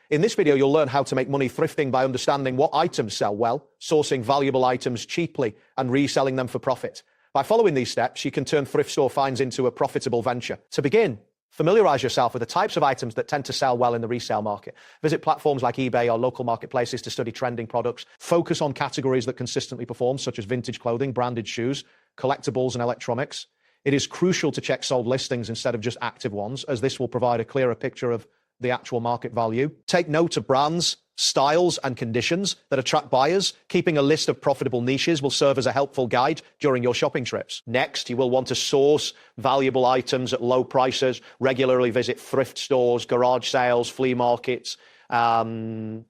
In this video, you'll learn how to make money thrifting by understanding what items sell well, sourcing valuable items cheaply, and reselling them for profit. By following these steps, you can turn thrift store finds into a profitable venture. To begin, familiarize yourself with the types of items that tend to sell well in the resale market. Visit platforms like eBay or local marketplaces to study trending products. Focus on categories that consistently perform, such as vintage clothing, branded shoes, collectibles, and electronics. It is crucial to check sold listings instead of just active ones, as this will provide a clearer picture of the actual market value. Take note of brands, styles, and conditions that attract buyers. Keeping a list of profitable niches will serve as a helpful guide during your shopping trips. Next, you will want to source valuable items at low prices. Regularly visit thrift stores, garage sales, flea markets. While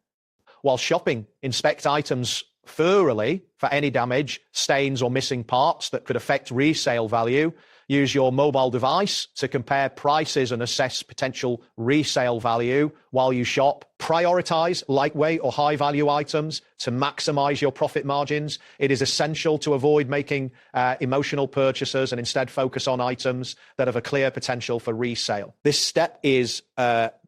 shopping, inspect items thoroughly for any damage, stains, or missing parts that could affect resale value. Use your mobile device to compare prices and assess potential resale value while you shop. Prioritize lightweight or high-value items to maximize your profit margins. It is essential to avoid making emotional purchases and instead focus on items that have a clear potential for resale. This step is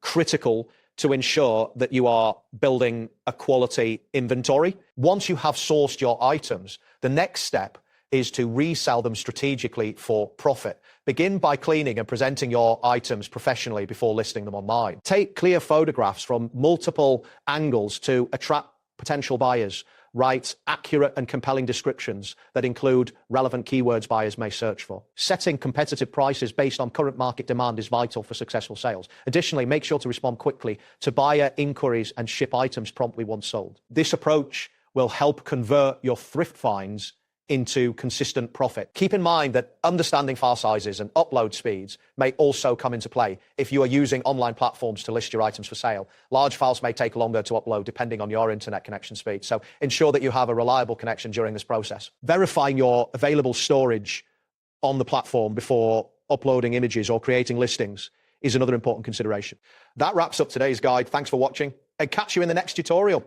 critical to ensure that you are building a quality inventory. Once you have sourced your items, the next step is to resell them strategically for profit. Begin by cleaning and presenting your items professionally before listing them online. Take clear photographs from multiple angles to attract potential buyers. Write accurate and compelling descriptions that include relevant keywords buyers may search for. Setting competitive prices based on current market demand is vital for successful sales. Additionally, make sure to respond quickly to buyer inquiries and ship items promptly once sold. This approach will help convert your thrift finds into consistent profit. Keep in mind that understanding file sizes and upload speeds may also come into play if you are using online platforms to list your items for sale. Large files may take longer to upload depending on your internet connection speed, so ensure that you have a reliable connection during this process. Verifying your available storage on the platform before uploading images or creating listings is another important consideration. That wraps up today's guide. Thanks for watching, and catch you in the next tutorial.